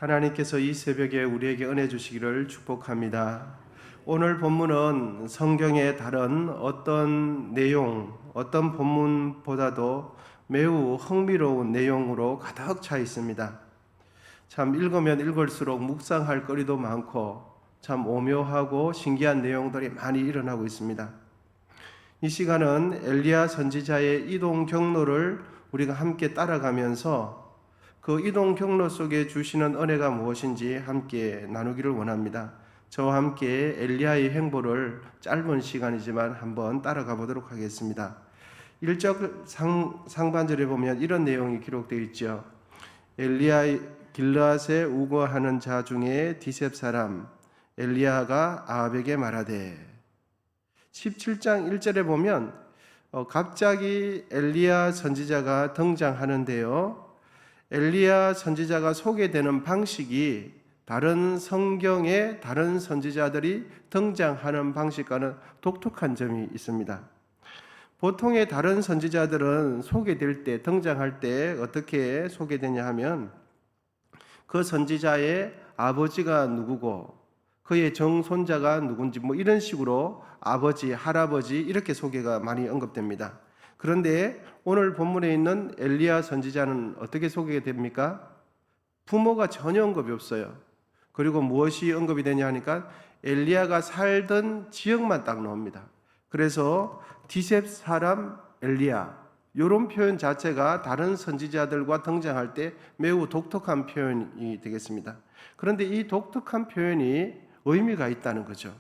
하나님께서 이 새벽에 우리에게 은혜 주시기를 축복합니다. 오늘 본문은 성경의 다른 어떤 내용, 어떤 본문보다도 매우 흥미로운 내용으로 가득 차 있습니다. 참 읽으면 읽을수록 묵상할 거리도 많고 참 오묘하고 신기한 내용들이 많이 일어나고 있습니다. 이 시간은 엘리야 선지자의 이동 경로를 우리가 함께 따라가면서 그 이동 경로 속에 주시는 은혜가 무엇인지 함께 나누기를 원합니다. 저와 함께 엘리야의 행보를 짧은 시간이지만 한번 따라가 보도록 하겠습니다. 1절 상반절에 보면 이런 내용이 기록되어 있죠. 엘리야 길르앗에 우거하는 자 중에 디셉 사람 엘리야가 아합에게 말하되 17장 1절에 보면 갑자기 엘리야 선지자가 등장하는데요. 엘리야 선지자가 소개되는 방식이 다른 성경의 다른 선지자들이 등장하는 방식과는 독특한 점이 있습니다. 보통의 다른 선지자들은 소개될 때, 등장할 때 어떻게 소개되냐 하면 그 선지자의 아버지가 누구고 그의 정손자가 누군지 이런 식으로 아버지, 할아버지 이렇게 소개가 많이 언급됩니다. 그런데 오늘 본문에 있는 엘리야 선지자는 어떻게 소개가 됩니까? 부모가 전혀 언급이 없어요. 그리고 무엇이 언급이 되냐 하니까 엘리야가 살던 지역만 딱 나옵니다. 그래서 디셉 사람 엘리야 이런 표현 자체가 다른 선지자들과 등장할 때 매우 독특한 표현이 되겠습니다. 그런데 이 독특한 표현이 의미가 있다는 거죠.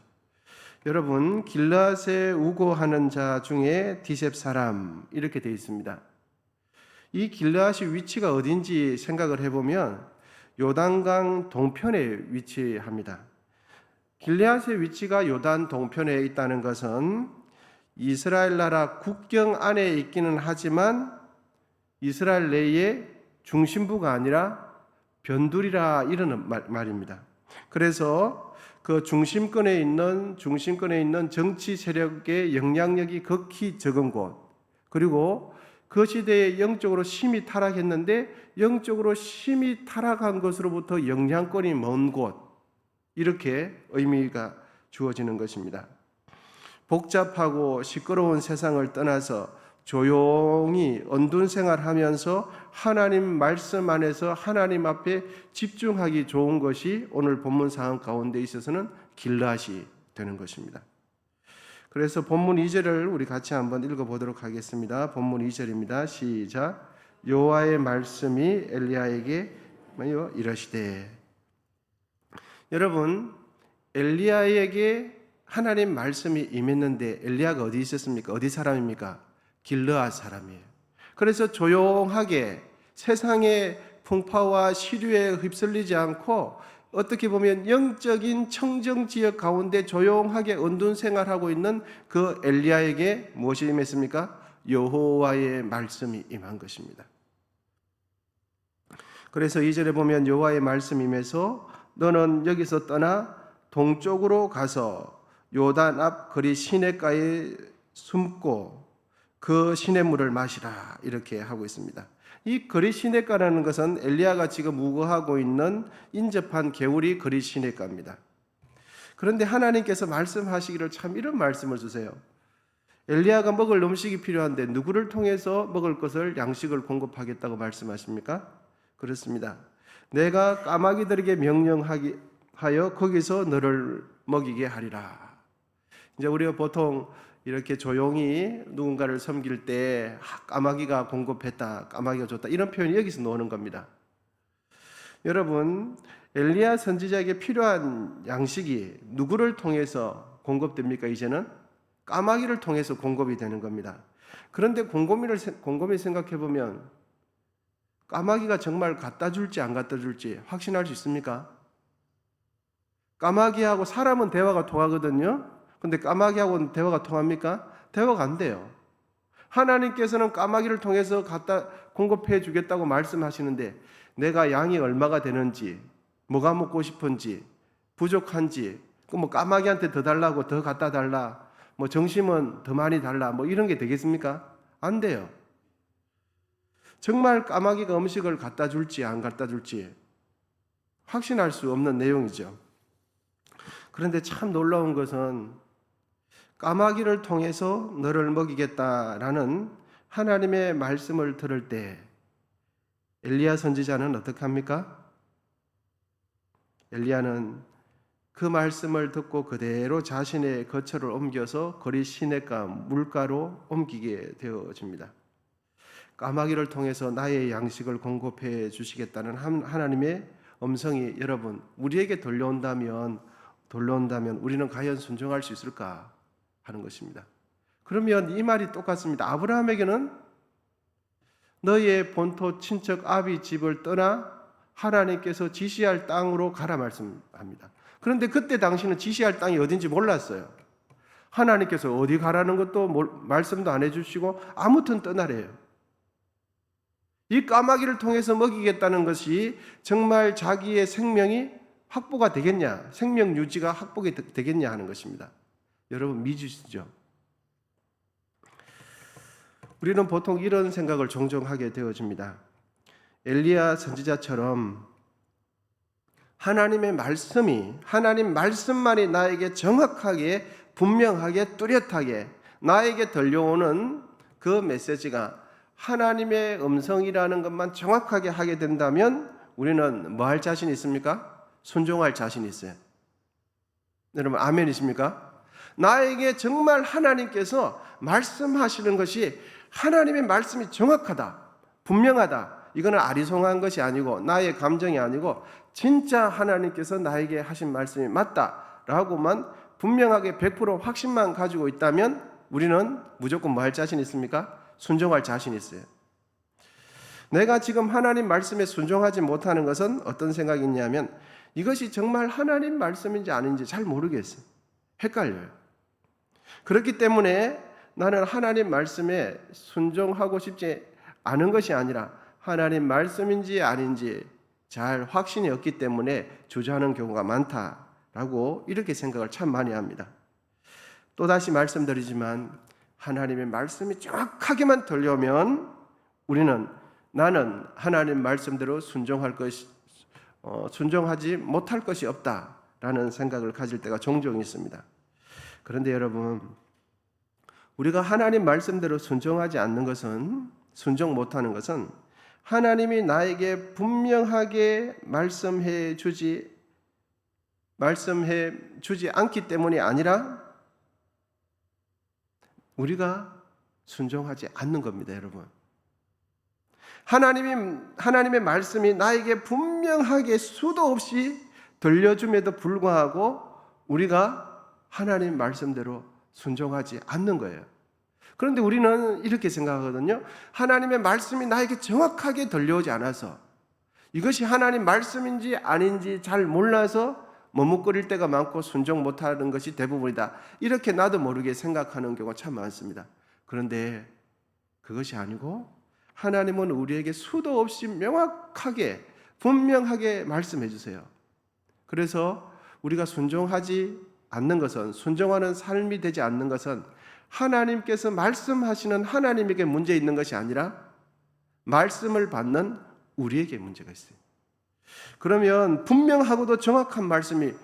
여러분, 길르앗에 우거하는 자 중에 디셉 사람 이렇게 되어 있습니다. 이 길르앗이 위치가 어딘지 생각을 해보면 요단강 동편에 위치합니다. 길르앗의 위치가 요단 동편에 있다는 것은 이스라엘 나라 국경 안에 있기는 하지만 이스라엘 내의 중심부가 아니라 변두리라 이러는 말입니다. 그래서 그 중심권에 있는 정치 세력의 영향력이 극히 적은 곳, 그리고 그 시대에 영적으로 심히 타락했는데 영적으로 심히 타락한 것으로부터 영향권이 먼 곳, 이렇게 의미가 주어지는 것입니다. 복잡하고 시끄러운 세상을 떠나서 조용히 언둔 생활하면서 하나님 말씀 안에서 하나님 앞에 집중하기 좋은 것이 오늘 본문 상황 가운데 있어서는 길르앗이 되는 것입니다. 그래서 본문 2절을 우리 같이 한번 읽어보도록 하겠습니다. 본문 2절입니다. 시작. 여호와의 말씀이 엘리야에게 이르시되. 여러분, 엘리야에게 하나님 말씀이 임했는데 엘리야가 어디 있었습니까? 어디 사람입니까? 길르앗 사람이에요. 그래서 조용하게 세상의 풍파와 시류에 휩쓸리지 않고 어떻게 보면 영적인 청정 지역 가운데 조용하게 은둔 생활하고 있는 그 엘리야에게 무엇이 임했습니까? 여호와의 말씀이 임한 것입니다. 그래서 2절에 보면 여호와의 말씀이 임해서 너는 여기서 떠나 동쪽으로 가서 요단 앞 거리 시냇가에 숨고 그 시냇물을 마시라 이렇게 하고 있습니다. 이 거리 시냇가라는 것은 엘리야가 지금 우거하고 있는 인접한 개울이 거리 시냇가입니다. 그런데 하나님께서 말씀하시기를 참 이런 말씀을 주세요. 엘리야가 먹을 음식이 필요한데 누구를 통해서 먹을 것을 양식을 공급하겠다고 말씀하십니까? 그렇습니다. 내가 까마귀들에게 명령하여 거기서 너를 먹이게 하리라. 이제 우리가 보통 이렇게 조용히 누군가를 섬길 때 까마귀가 공급했다, 까마귀가 줬다 이런 표현이 여기서 나오는 겁니다. 여러분, 엘리야 선지자에게 필요한 양식이 누구를 통해서 공급됩니까? 이제는 까마귀를 통해서 공급이 되는 겁니다. 그런데 곰곰이 생각해 보면 까마귀가 정말 갖다 줄지 안 갖다 줄지 확신할 수 있습니까? 까마귀하고 사람은 대화가 통하거든요. 근데 까마귀하고는 대화가 통합니까? 대화가 안 돼요. 하나님께서는 까마귀를 통해서 갖다 공급해 주겠다고 말씀하시는데 내가 양이 얼마가 되는지, 뭐가 먹고 싶은지, 부족한지, 까마귀한테 더 달라고 더 갖다 달라, 정심은 더 많이 달라, 이런 게 되겠습니까? 안 돼요. 정말 까마귀가 음식을 갖다 줄지 안 갖다 줄지 확신할 수 없는 내용이죠. 그런데 참 놀라운 것은 까마귀를 통해서 너를 먹이겠다라는 하나님의 말씀을 들을 때 엘리야 선지자는 어떻게 합니까? 엘리야는 그 말씀을 듣고 그대로 자신의 거처를 옮겨서 거리 시냇가 물가로 옮기게 되어집니다. 까마귀를 통해서 나의 양식을 공급해 주시겠다는 하나님의 음성이 여러분 우리에게 들려온다면 우리는 과연 순종할 수 있을까 하는 것입니다. 그러면 이 말이 똑같습니다. 아브라함에게는 너의 본토 친척 아비 집을 떠나 하나님께서 지시할 땅으로 가라 말씀합니다. 그런데 그때 당시는 지시할 땅이 어딘지 몰랐어요. 하나님께서 어디 가라는 것도 말씀도 안 해주시고 아무튼 떠나래요. 이 까마귀를 통해서 먹이겠다는 것이 정말 자기의 생명이 확보가 되겠냐, 생명 유지가 확보가 되겠냐 하는 것입니다. 여러분 믿으시죠? 우리는 보통 이런 생각을 종종 하게 되어집니다. 엘리야 선지자처럼 하나님 말씀만이 나에게 정확하게 분명하게 뚜렷하게 나에게 들려오는 그 메시지가 하나님의 음성이라는 것만 정확하게 하게 된다면 우리는 뭐 할 자신 있습니까? 순종할 자신이 있어요. 여러분 아멘이십니까? 나에게 정말 하나님께서 말씀하시는 것이 하나님의 말씀이 정확하다, 분명하다. 이거는 아리송한 것이 아니고 나의 감정이 아니고 진짜 하나님께서 나에게 하신 말씀이 맞다라고만 분명하게 100% 확신만 가지고 있다면 우리는 무조건 뭐 할 자신 있습니까? 순종할 자신이 있어요. 내가 지금 하나님 말씀에 순종하지 못하는 것은 어떤 생각이 있냐면 이것이 정말 하나님 말씀인지 아닌지 잘 모르겠어요. 헷갈려요. 그렇기 때문에 나는 하나님 말씀에 순종하고 싶지 않은 것이 아니라 하나님 말씀인지 아닌지 잘 확신이 없기 때문에 주저하는 경우가 많다라고 이렇게 생각을 참 많이 합니다. 또다시 말씀드리지만 하나님의 말씀이 정확하게만 들려오면 나는 하나님 말씀대로 순종하지 못할 것이 없다라는 생각을 가질 때가 종종 있습니다. 그런데 여러분, 우리가 하나님 말씀대로 순종 못하는 것은 하나님이 나에게 분명하게 말씀해 주지 않기 때문이 아니라 우리가 순종하지 않는 겁니다, 여러분. 하나님의 말씀이 나에게 분명하게 수도 없이 들려줌에도 불구하고 우리가 하나님 말씀대로 순종하지 않는 거예요. 그런데 우리는 이렇게 생각하거든요. 하나님의 말씀이 나에게 정확하게 들려오지 않아서 이것이 하나님 말씀인지 아닌지 잘 몰라서 머뭇거릴 때가 많고 순종 못하는 것이 대부분이다. 이렇게 나도 모르게 생각하는 경우가 참 많습니다. 그런데 그것이 아니고 하나님은 우리에게 수도 없이 명확하게 분명하게 말씀해 주세요. 그래서 우리가 순종하지 않는 것은, 순종하는 삶이 되지 않는 것은 하나님께서 말씀하시는 하나님에게 문제 있는 것이 아니라 말씀을 받는 우리에게 문제가 있어요. 그러면 분명하고도 정확한 말씀이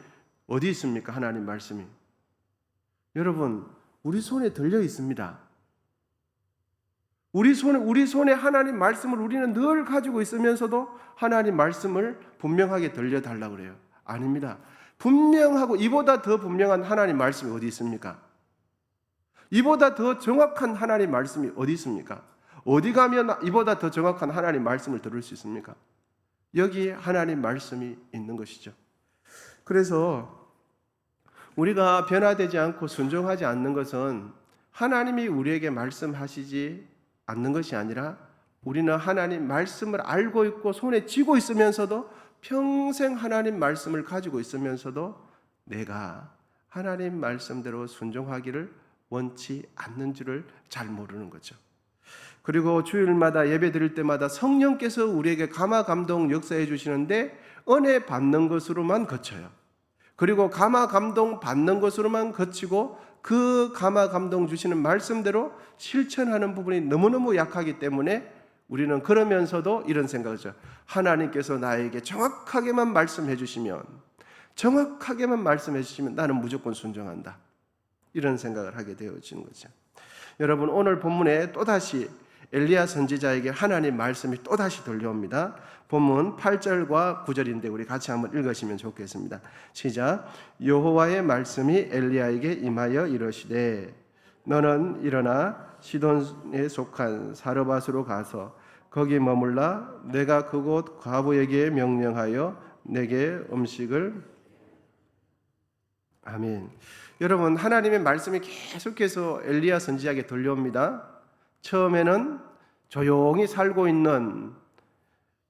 어디 있습니까? 하나님 말씀이. 여러분, 우리 손에 들려 있습니다. 우리 손에 하나님 말씀을 우리는 늘 가지고 있으면서도 하나님 말씀을 분명하게 들려달라고 그래요. 아닙니다. 분명하고 이보다 더 분명한 하나님 말씀이 어디 있습니까? 이보다 더 정확한 하나님 말씀이 어디 있습니까? 어디 가면 이보다 더 정확한 하나님 말씀을 들을 수 있습니까? 여기 하나님 말씀이 있는 것이죠. 그래서 우리가 변화되지 않고 순종하지 않는 것은 하나님이 우리에게 말씀하시지 않는 것이 아니라 우리는 하나님 말씀을 알고 있고 손에 쥐고 있으면서도 평생 하나님 말씀을 가지고 있으면서도 내가 하나님 말씀대로 순종하기를 원치 않는 줄을 잘 모르는 거죠. 그리고 주일마다 예배 드릴 때마다 성령께서 우리에게 감화 감동 역사해 주시는데 은혜 받는 것으로만 거쳐요. 그리고 감화 감동 받는 것으로만 거치고 그 감화 감동 주시는 말씀대로 실천하는 부분이 너무너무 약하기 때문에 우리는 그러면서도 이런 생각을 하죠. 하나님께서 나에게 정확하게만 말씀해 주시면 나는 무조건 순종한다. 이런 생각을 하게 되어지는 거죠. 여러분, 오늘 본문에 또다시 엘리야 선지자에게 하나님 말씀이 또다시 들려옵니다. 본문 8절과 9절인데 우리 같이 한번 읽으시면 좋겠습니다. 시작. 여호와의 말씀이 엘리야에게 임하여 이르시되 너는 일어나 시돈에 속한 사르밧으로 가서 거기 머물라. 내가 그곳 과부에게 명령하여 내게 음식을. 아멘. 여러분, 하나님의 말씀이 계속해서 엘리야 선지자에게 들려옵니다. 처음에는 조용히 살고 있는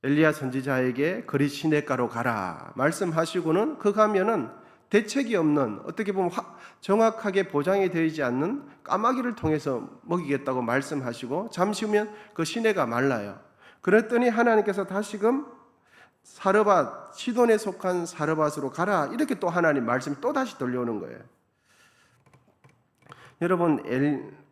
엘리야 선지자에게 그리 시냇가로 가라 말씀하시고는 그 가면은 대책이 없는, 어떻게 보면 정확하게 보장이 되지 않는 까마귀를 통해서 먹이겠다고 말씀하시고 잠시 후면 그 시내가 말라요. 그랬더니 하나님께서 다시금 시돈에 속한 사르밧으로 가라, 이렇게 또 하나님 말씀이 또 다시 들려오는 거예요. 여러분,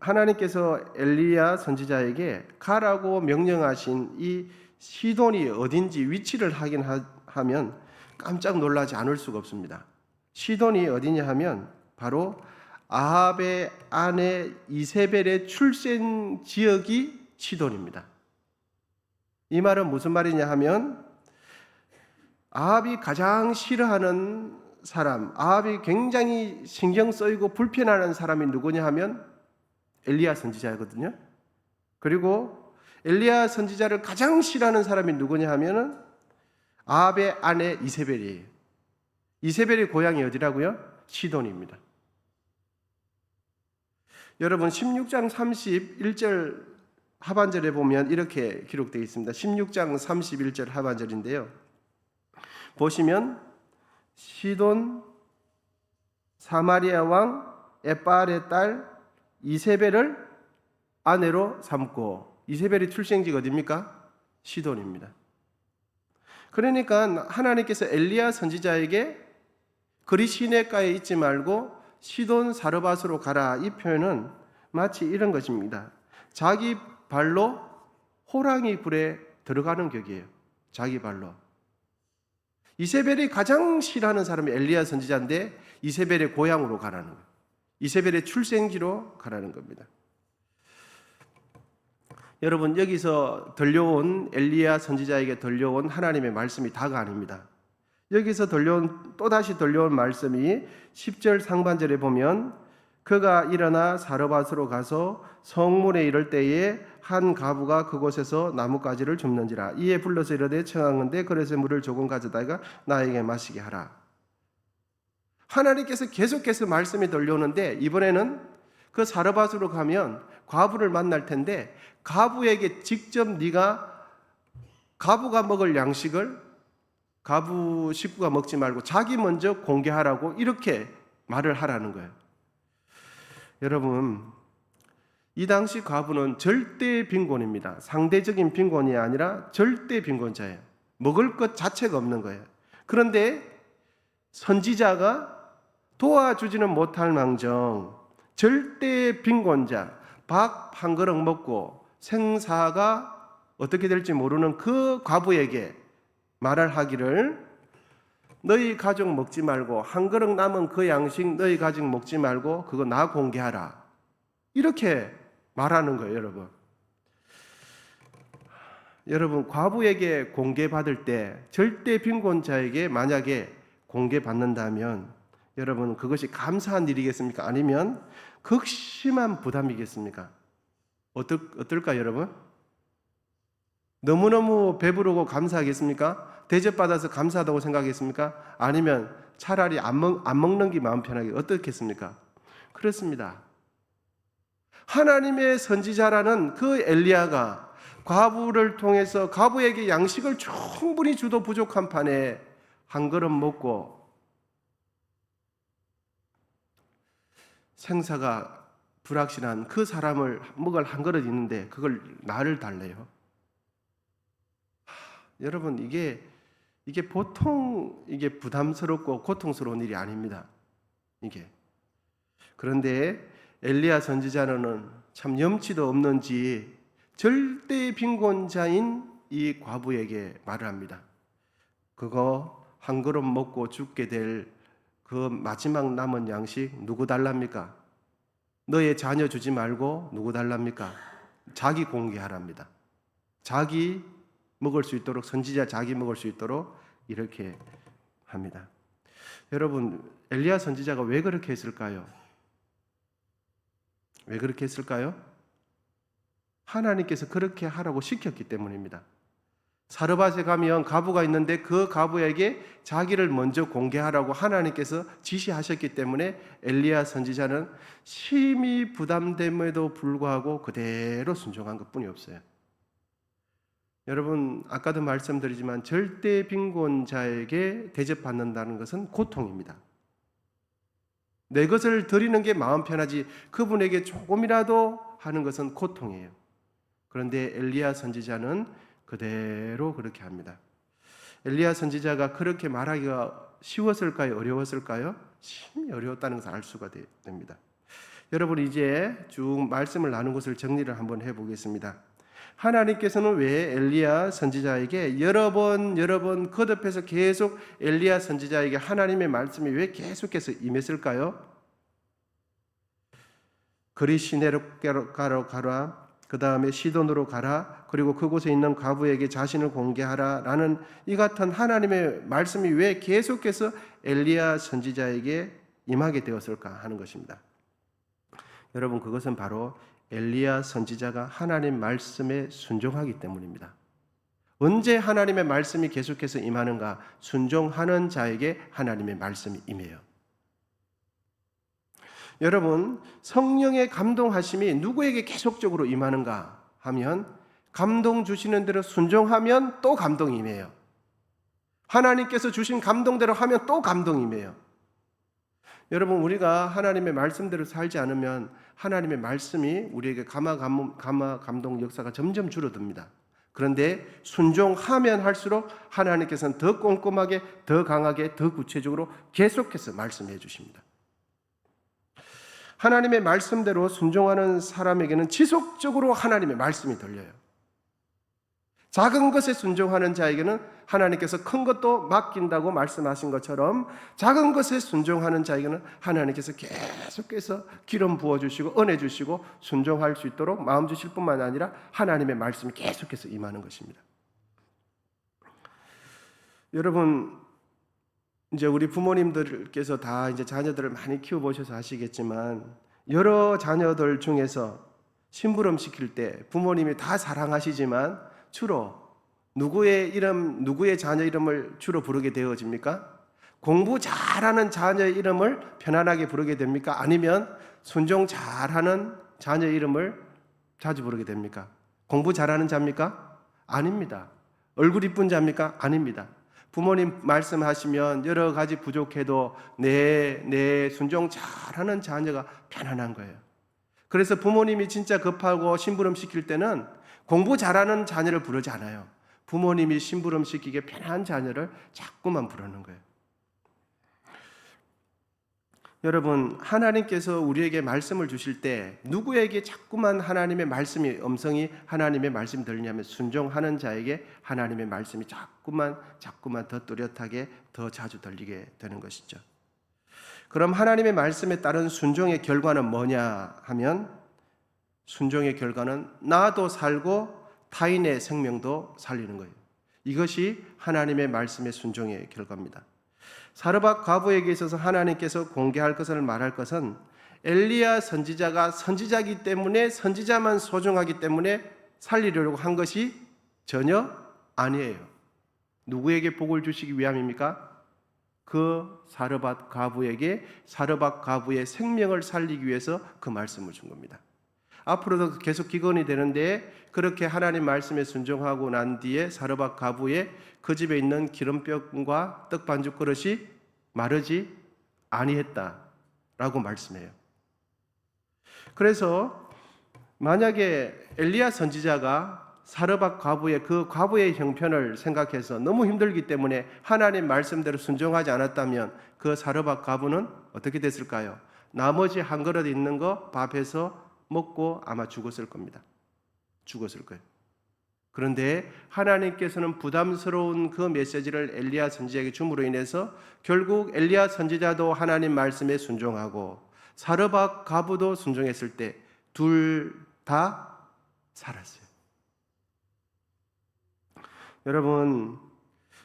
하나님께서 엘리야 선지자에게 가라고 명령하신 이 시돈이 어딘지 위치를 확인하면 깜짝 놀라지 않을 수가 없습니다. 시돈이 어디냐 하면 바로 아합의 아내 이세벨의 출생 지역이 시돈입니다. 이 말은 무슨 말이냐 하면 아합이 가장 싫어하는 사람, 아합이 굉장히 신경 쓰이고 불편해하는 사람이 누구냐 하면 엘리야 선지자거든요. 그리고 엘리야 선지자를 가장 싫어하는 사람이 누구냐 하면 아합의 아내 이세벨이에요. 이세벨의 고향이 어디라고요? 시돈입니다. 여러분, 16장 31절 하반절에 보면 이렇게 기록되어 있습니다. 16장 31절 하반절인데요. 보시면 시돈 사마리아 왕 에빨의 딸 이세벨을 아내로 삼고, 이세벨의 출생지가 어디입니까? 시돈입니다. 그러니까 하나님께서 엘리야 선지자에게 그리 시냇가에 있지 말고 시돈 사르밧으로 가라, 이 표현은 마치 이런 것입니다. 자기 발로 호랑이 굴에 들어가는 격이에요. 자기 발로. 이세벨이 가장 싫어하는 사람이 엘리야 선지자인데 이세벨의 고향으로 가라는 거예요. 이세벨의 출생지로 가라는 겁니다. 여러분, 여기서 들려온 엘리야 선지자에게 들려온 하나님의 말씀이 다가 아닙니다. 여기서 또다시 들려온 말씀이 10절 상반절에 보면 그가 일어나 사르밧으로 가서 성문에 이를 때에 한 가부가 그곳에서 나뭇가지를 줍는지라. 이에 불러서 이르되 청하건대 그릇에 물을 조금 가져다가 나에게 마시게 하라. 하나님께서 계속해서 말씀이 들려오는데 이번에는 그 사르밧으로 가면 과부를 만날 텐데 가부에게 직접 네가 가부가 먹을 양식을 가부 식구가 먹지 말고 자기 먼저 공개하라고 이렇게 말을 하라는 거예요. 여러분, 이 당시 과부는 절대 빈곤입니다. 상대적인 빈곤이 아니라 절대 빈곤자예요. 먹을 것 자체가 없는 거예요. 그런데 선지자가 도와주지는 못할 망정 절대 빈곤자, 밥 한 그릇 먹고 생사가 어떻게 될지 모르는 그 과부에게 말을 하기를 너희 가족 먹지 말고 한 그릇 남은 그 양식 너희 가족 먹지 말고 그거 나 공개하라, 이렇게 말하는 거예요. 여러분, 과부에게 공개받을 때 절대 빈곤자에게 만약에 공개받는다면 여러분, 그것이 감사한 일이겠습니까? 아니면 극심한 부담이겠습니까? 어떨까 여러분? 너무너무 배부르고 감사하겠습니까? 대접받아서 감사하다고 생각하겠습니까? 아니면 차라리 안 먹는 게 마음 편하게 어떻겠습니까? 그렇습니다. 하나님의 선지자라는 그 엘리야가 과부를 통해서 과부에게 양식을 충분히 주도 부족한 판에 한 그릇 먹고 생사가 불확실한 그 사람을 먹을 한 그릇 있는데 그걸 나를 달래요. 여러분, 이게 보통 부담스럽고 고통스러운 일이 아닙니다. 이게. 그런데 엘리야 선지자는 참 염치도 없는지 절대 빈곤자인 이 과부에게 말을 합니다. 그거 한 그릇 먹고 죽게 될 그 마지막 남은 양식 누구 달랍니까? 너의 자녀 주지 말고 누구 달랍니까? 자기 공개하랍니다. 자기 먹을 수 있도록, 선지자 자기 먹을 수 있도록 이렇게 합니다. 여러분, 엘리야 선지자가 왜 그렇게 했을까요? 왜 그렇게 했을까요? 하나님께서 그렇게 하라고 시켰기 때문입니다. 사르밧에 가면 과부가 있는데 그 과부에게 자기를 먼저 공개하라고 하나님께서 지시하셨기 때문에 엘리야 선지자는 심히 부담됨에도 불구하고 그대로 순종한 것뿐이 없어요. 여러분, 아까도 말씀드리지만 절대 빈곤자에게 대접받는다는 것은 고통입니다. 내 것을 드리는 게 마음 편하지 그분에게 조금이라도 하는 것은 고통이에요. 그런데 엘리야 선지자는 그대로 그렇게 합니다. 엘리야 선지자가 그렇게 말하기가 쉬웠을까요? 어려웠을까요? 심히 어려웠다는 것을 알 수가 됩니다. 여러분, 이제 쭉 말씀을 나눈 것을 정리를 한번 해보겠습니다. 하나님께서는 왜 엘리야 선지자에게 여러 번 거듭해서 계속 엘리야 선지자에게 하나님의 말씀이 왜 계속해서 임했을까요? 그리 시내로 가라, 그 다음에 시돈으로 가라, 그리고 그곳에 있는 과부에게 자신을 공개하라 라는 이 같은 하나님의 말씀이 왜 계속해서 엘리야 선지자에게 임하게 되었을까 하는 것입니다. 여러분, 그것은 바로 엘리야 선지자가 하나님 말씀에 순종하기 때문입니다. 언제 하나님의 말씀이 계속해서 임하는가? 순종하는 자에게 하나님의 말씀이 임해요. 여러분, 성령의 감동하심이 누구에게 계속적으로 임하는가 하면 감동 주시는 대로 순종하면 또 감동이 임해요. 하나님께서 주신 감동대로 하면 또 감동이 임해요. 여러분, 우리가 하나님의 말씀대로 살지 않으면 하나님의 말씀이 우리에게 감화 감동 역사가 점점 줄어듭니다. 그런데 순종하면 할수록 하나님께서는 더 꼼꼼하게, 더 강하게, 더 구체적으로 계속해서 말씀해 주십니다. 하나님의 말씀대로 순종하는 사람에게는 지속적으로 하나님의 말씀이 들려요. 작은 것에 순종하는 자에게는 하나님께서 큰 것도 맡긴다고 말씀하신 것처럼 작은 것에 순종하는 자에게는 하나님께서 계속해서 기름 부어주시고 은혜 주시고 순종할 수 있도록 마음 주실 뿐만 아니라 하나님의 말씀이 계속해서 임하는 것입니다. 여러분, 이제 우리 부모님들께서 다 이제 자녀들을 많이 키워보셔서 아시겠지만 여러 자녀들 중에서 심부름 시킬 때 부모님이 다 사랑하시지만 주로 누구의 자녀 이름을 주로 부르게 되어집니까? 공부 잘하는 자녀 이름을 편안하게 부르게 됩니까? 아니면 순종 잘하는 자녀 이름을 자주 부르게 됩니까? 공부 잘하는 자입니까? 아닙니다. 얼굴 이쁜 자입니까? 아닙니다. 부모님 말씀하시면 여러 가지 부족해도 내 순종 잘하는 자녀가 편안한 거예요. 그래서 부모님이 진짜 급하고 심부름 시킬 때는 공부 잘하는 자녀를 부르지 않아요. 부모님이 심부름 시키기에 편한 자녀를 자꾸만 부르는 거예요. 여러분, 하나님께서 우리에게 말씀을 주실 때 누구에게 자꾸만 하나님의 말씀이 음성이 하나님의 말씀이 들리냐면 순종하는 자에게 하나님의 말씀이 자꾸만 더 뚜렷하게 더 자주 들리게 되는 것이죠. 그럼 하나님의 말씀에 따른 순종의 결과는 뭐냐 하면 순종의 결과는 나도 살고 타인의 생명도 살리는 거예요. 이것이 하나님의 말씀의 순종의 결과입니다. 사르밧 과부에게 있어서 하나님께서 공개할 것을 말할 것은 엘리야 선지자가 선지자이기 때문에 선지자만 소중하기 때문에 살리려고 한 것이 전혀 아니에요. 누구에게 복을 주시기 위함입니까? 그 사르밧 과부에게 사르밧 과부의 생명을 살리기 위해서 그 말씀을 준 겁니다. 앞으로도 계속 기근이 되는데 그렇게 하나님 말씀에 순종하고 난 뒤에 사르밧 과부의 그 집에 있는 기름병과 떡 반죽 그릇이 마르지 아니했다라고 말씀해요. 그래서 만약에 엘리야 선지자가 사르밧 과부의 그 과부의 형편을 생각해서 너무 힘들기 때문에 하나님 말씀대로 순종하지 않았다면 그 사르밧 과부는 어떻게 됐을까요? 나머지 한 그릇 있는 거 밥해서 먹고 아마 죽었을 겁니다. 죽었을 거예요. 그런데 하나님께서는 부담스러운 그 메시지를 엘리야 선지자에게 줌으로 인해서 결국 엘리야 선지자도 하나님 말씀에 순종하고 사르밧 가부도 순종했을 때 둘 다 살았어요. 여러분,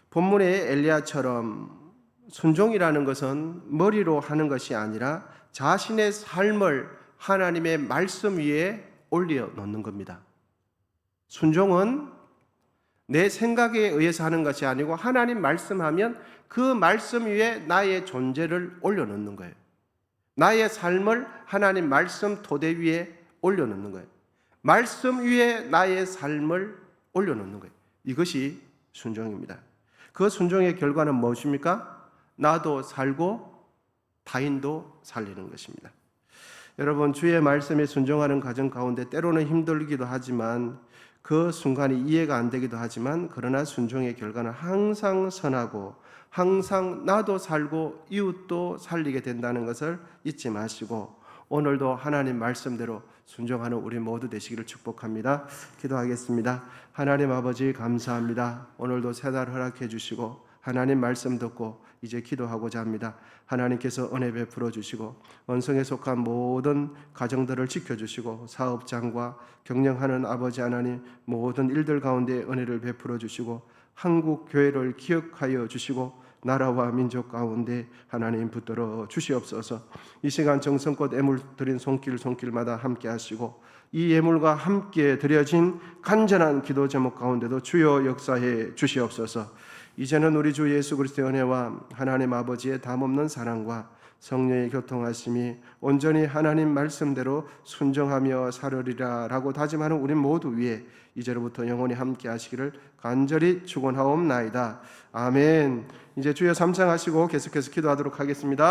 본문의 엘리야처럼 순종이라는 것은 머리로 하는 것이 아니라 자신의 삶을 하나님의 말씀 위에 올려놓는 겁니다. 순종은 내 생각에 의해서 하는 것이 아니고 하나님 말씀하면 그 말씀 위에 나의 존재를 올려놓는 거예요. 나의 삶을 하나님 말씀 토대 위에 올려놓는 거예요. 말씀 위에 나의 삶을 올려놓는 거예요. 이것이 순종입니다. 그 순종의 결과는 무엇입니까? 나도 살고 타인도 살리는 것입니다. 여러분, 주의 말씀에 순종하는 과정 가운데 때로는 힘들기도 하지만 그 순간이 이해가 안 되기도 하지만 그러나 순종의 결과는 항상 선하고 항상 나도 살고 이웃도 살리게 된다는 것을 잊지 마시고 오늘도 하나님 말씀대로 순종하는 우리 모두 되시기를 축복합니다. 기도하겠습니다. 하나님 아버지 감사합니다. 오늘도 새 날 허락해 주시고 하나님 말씀 듣고 이제 기도하고자 합니다. 하나님께서 은혜 베풀어 주시고 원성에 속한 모든 가정들을 지켜주시고 사업장과 경영하는 아버지 하나님 모든 일들 가운데 은혜를 베풀어 주시고 한국 교회를 기억하여 주시고 나라와 민족 가운데 하나님 붙들어 주시옵소서. 이 시간 정성껏 예물 드린 손길마다 함께 하시고 이 예물과 함께 드려진 간절한 기도 제목 가운데도 주여 역사해 주시옵소서. 이제는 우리 주 예수 그리스도의 은혜와 하나님 아버지의 담없는 사랑과 성령의 교통하심이 온전히 하나님 말씀대로 순종하며 살으리라 라고 다짐하는 우리 모두 위에 이제로부터 영원히 함께 하시기를 간절히 축원하옵나이다. 아멘. 이제 주여 삼창하시고 계속해서 기도하도록 하겠습니다.